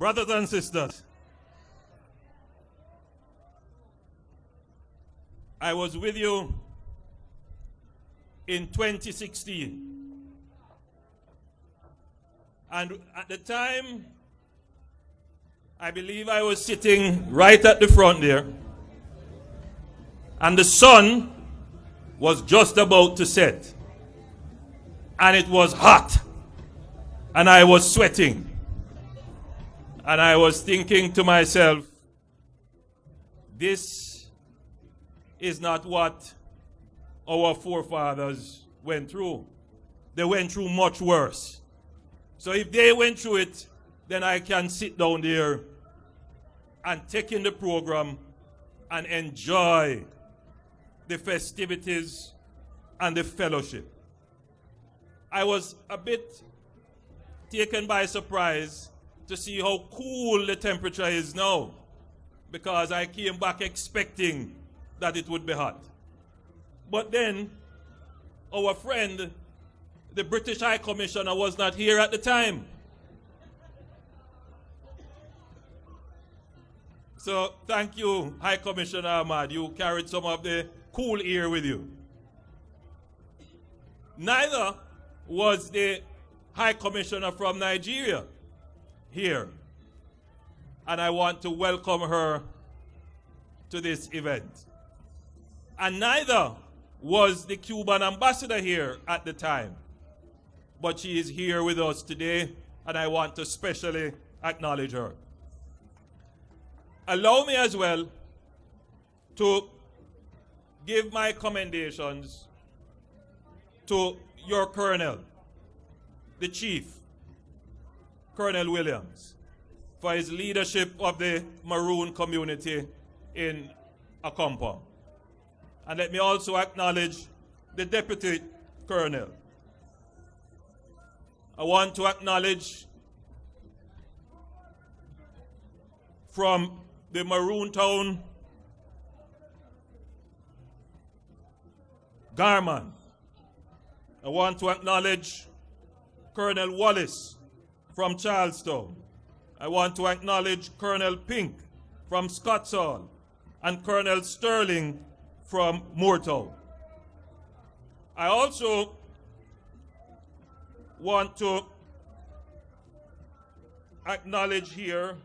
Brothers and sisters, I was with you in 2016. And at the time, I believe I was sitting right at the front there. And the sun was just about to set. And it was hot. And I was sweating. And I was thinking to myself, this is not what our forefathers went through. They went through much worse. So if they went through it, then I can sit down there and take in the program and enjoy the festivities and the fellowship. I was a bit taken by surprise to see how cool the temperature is now, because I came back expecting that it would be hot. But then, our friend, the British High Commissioner, was not here at the time. So, thank you, High Commissioner Ahmad. You carried some of the cool air with you. Neither was the High Commissioner from Nigeria here. And I want to welcome her to this event. And neither was the Cuban ambassador here at the time. But she is here with us today, and I want to specially acknowledge her. Allow me as well to give my commendations to your Colonel, the Chief, Colonel Williams, for his leadership of the Maroon community in Accompong. And let me also acknowledge the Deputy Colonel. I want to acknowledge from the Maroon Town, Garman. I want to acknowledge Colonel Wallace from Charlestown. I want to acknowledge Colonel Pink from Scotsall and Colonel Sterling from Moortown. I also want to acknowledge here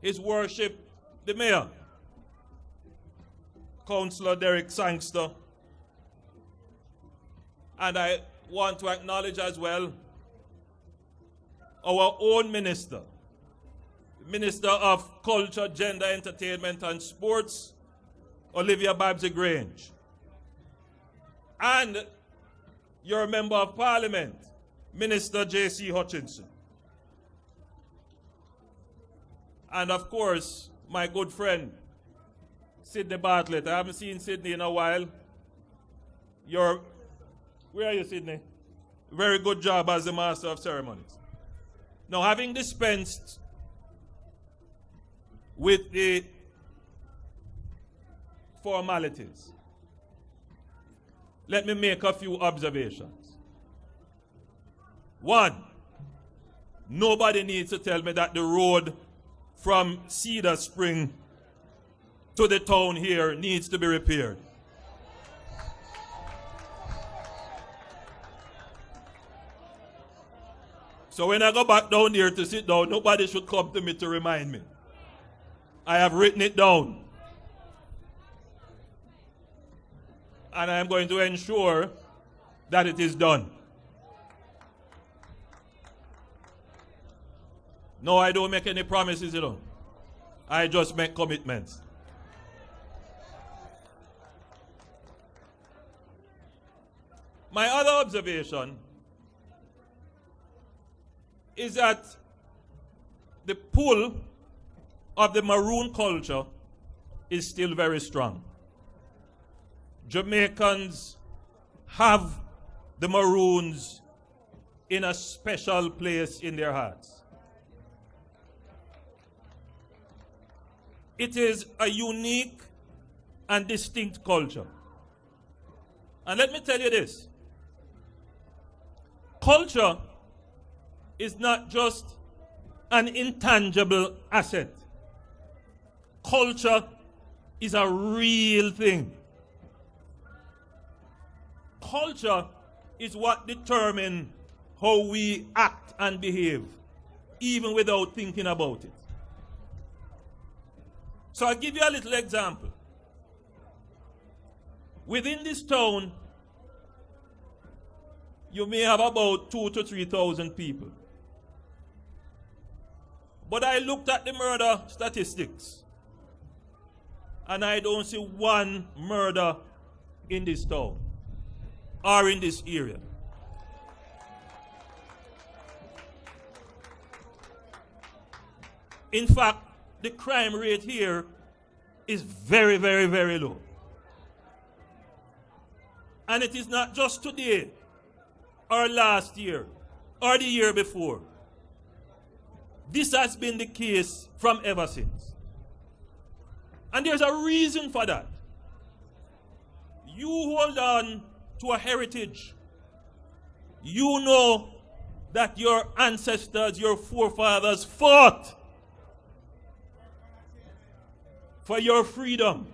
His Worship the Mayor, Councillor Derek Sangster. And I want to acknowledge as well our own Minister, Minister of Culture, Gender, Entertainment and Sports, Olivia Babsy-Grange. And your Member of Parliament, Minister J.C. Hutchinson. And of course, my good friend, Sidney Bartlett. I haven't seen Sidney in a while. Where are you, Sidney? Very good job as the Master of Ceremonies. Now, having dispensed with the formalities, let me make a few observations. One, nobody needs to tell me that the road from Cedar Spring to the town here needs to be repaired. So when I go back down there to sit down, nobody should come to me to remind me. I have written it down. And I am going to ensure that it is done. No, I don't make any promises, you know. I just make commitments. My other observation is that the pull of the Maroon culture is still very strong. Jamaicans have the Maroons in a special place in their hearts. It is a unique and distinct culture. And let me tell you this. Culture is not just an intangible asset. Culture is a real thing. Culture is what determines how we act and behave, even without thinking about it. So I'll give you a little example. Within this town, you may have about 2,000 to 3,000 people. But I looked at the murder statistics, and I don't see one murder in this town or in this area. In fact, the crime rate here is very, very, very low. And it is not just today, or last year, or the year before. This has been the case from ever since. And there's a reason for that. You hold on to a heritage. You know that your ancestors, your forefathers fought for your freedom.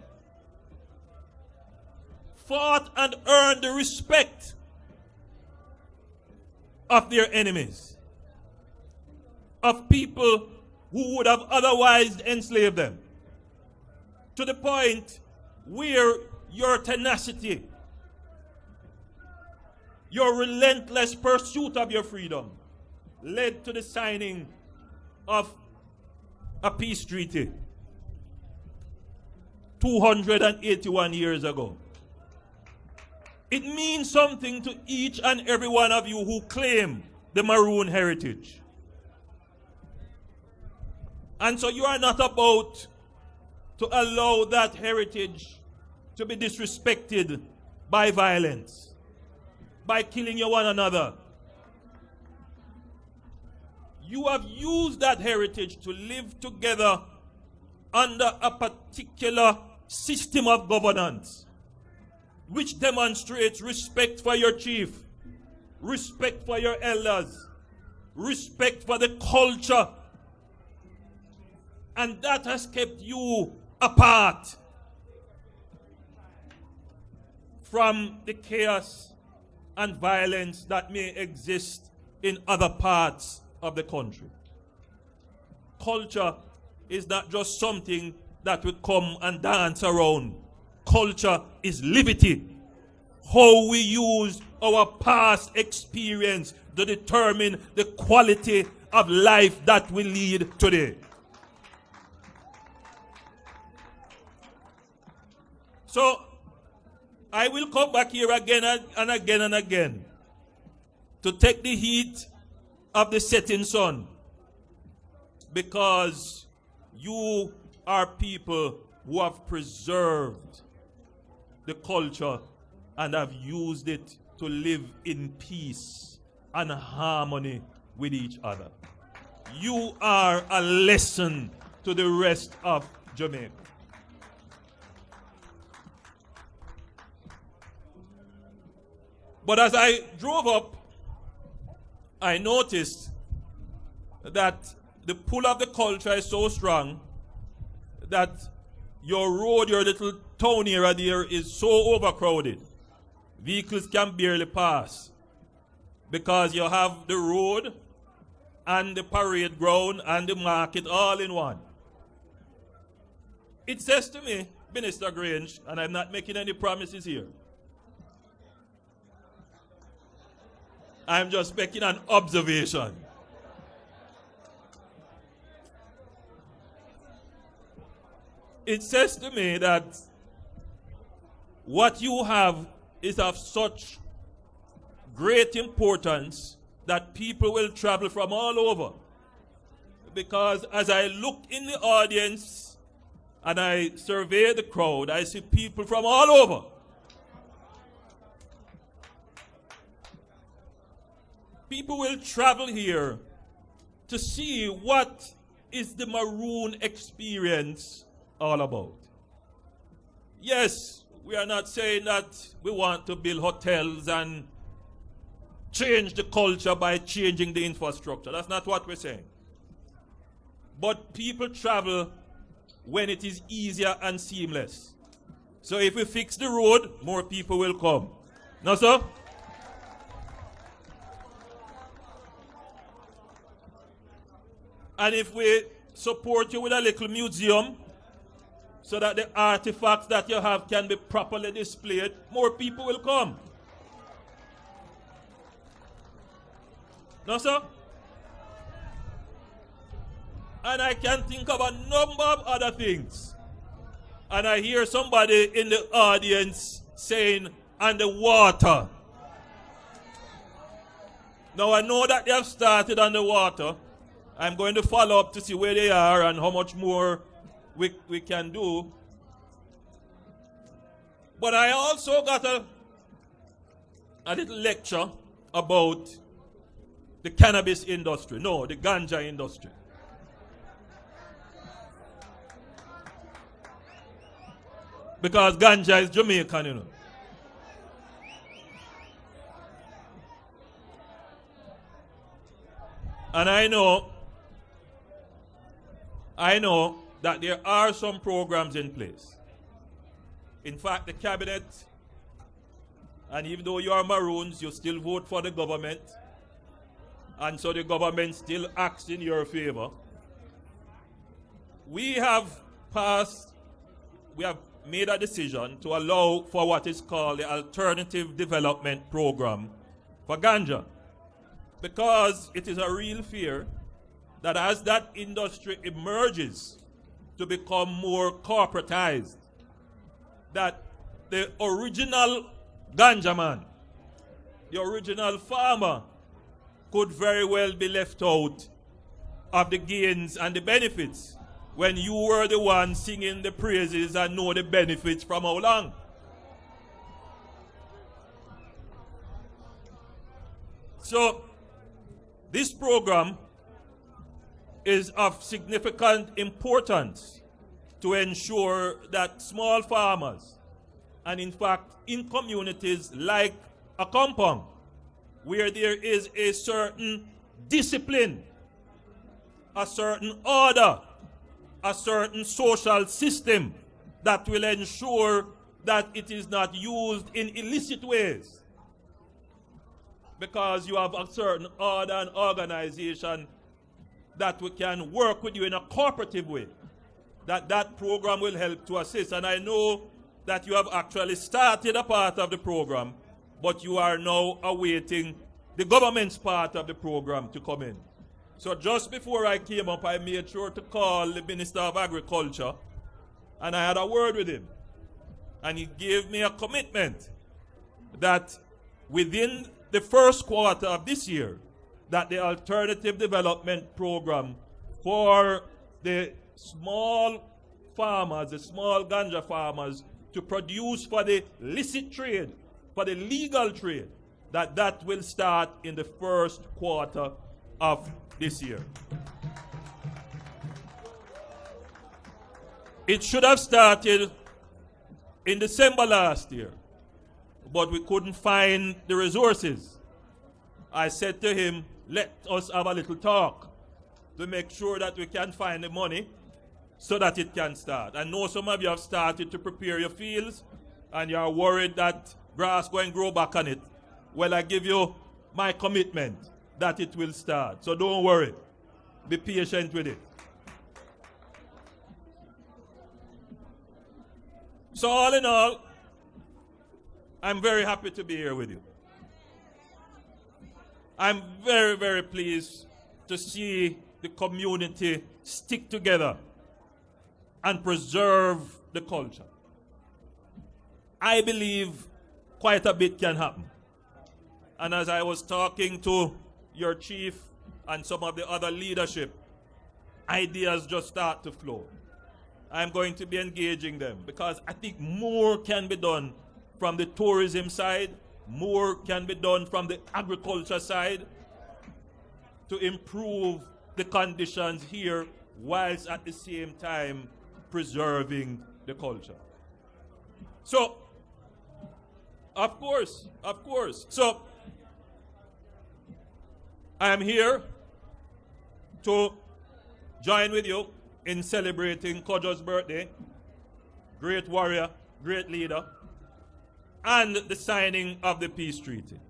Fought and earned the respect of their enemies, of people who would have otherwise enslaved them, to the point where your tenacity, your relentless pursuit of your freedom led to the signing of a peace treaty 281 years ago. It means something to each and every one of you who claim the Maroon heritage. And so you are not about to allow that heritage to be disrespected by violence, by killing one another. You have used that heritage to live together under a particular system of governance, which demonstrates respect for your chief, respect for your elders, respect for the culture. And that has kept you apart from the chaos and violence that may exist in other parts of the country. Culture is not just something that we come and dance around. Culture is liberty. How we use our past experience to determine the quality of life that we lead today. So, I will come back here again and again and again to take the heat of the setting sun, because you are people who have preserved the culture and have used it to live in peace and harmony with each other. You are a lesson to the rest of Jamaica. But as I drove up, I noticed that the pull of the culture is so strong that your road, your little town area there is so overcrowded. Vehicles can barely pass because you have the road and the parade ground and the market all in one. It says to me, Minister Grange, and I'm not making any promises here, I'm just making an observation. It says to me that what you have is of such great importance that people will travel from all over. Because as I look in the audience and I survey the crowd, I see people from all over. People will travel here to see what is the Maroon experience all about. Yes, we are not saying that we want to build hotels and change the culture by changing the infrastructure. That's not what we're saying. But people travel when it is easier and seamless. So if we fix the road, more people will come. No, sir? And if we support you with a little museum, so that the artifacts that you have can be properly displayed, more people will come. No, sir? And I can think of a number of other things. And I hear somebody in the audience saying, and the water. Now I know that they have started on the water. I'm going to follow up to see where they are and how much more we can do. But I also got a little lecture about the cannabis industry. No, the ganja industry. Because ganja is Jamaican, you know. And I know that there are some programs in place. In fact, the cabinet, and even though you are Maroons, you still vote for the government, and so the government still acts in your favor. We have made a decision to allow for what is called the Alternative Development Program for ganja, because it is a real fear that as that industry emerges to become more corporatized, that the original ganja man, the original farmer, could very well be left out of the gains and the benefits when you were the one singing the praises and know the benefits from how long. So, this program is of significant importance to ensure that small farmers, and in fact in communities like Accompong, where there is a certain discipline, a certain order, a certain social system that will ensure that it is not used in illicit ways, because you have a certain order and organization that we can work with you in a cooperative way, that program will help to assist. And I know that you have actually started a part of the program, but you are now awaiting the government's part of the program to come in. So just before I came up, I made sure to call the Minister of Agriculture, and I had a word with him. And he gave me a commitment that within the first quarter of this year, that the Alternative Development Program for the small farmers, the small ganja farmers, to produce for the licit trade, for the legal trade, that will start in the first quarter of this year. It should have started in December last year, but we couldn't find the resources. I said to him, let us have a little talk to make sure that we can find the money so that it can start. I know some of you have started to prepare your fields and you are worried that grass going to grow back on it. Well, I give you my commitment that it will start. So don't worry. Be patient with it. So all in all, I'm very happy to be here with you. I'm very, very pleased to see the community stick together and preserve the culture. I believe quite a bit can happen. And as I was talking to your chief and some of the other leadership, ideas just start to flow. I'm going to be engaging them because I think more can be done from the tourism side, more can be done from the agriculture side to improve the conditions here whilst at the same time preserving the culture. So, of course. So, I am here to join with you in celebrating Kojo's birthday, great warrior, great leader, and the signing of the peace treaty.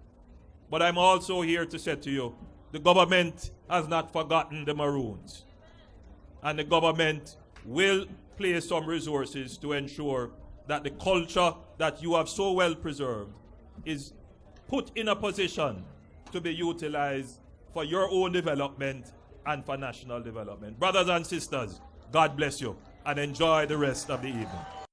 But I'm also here to say to you, the government has not forgotten the Maroons. And the government will place some resources to ensure that the culture that you have so well preserved is put in a position to be utilized for your own development and for national development. Brothers and sisters, God bless you and enjoy the rest of the evening.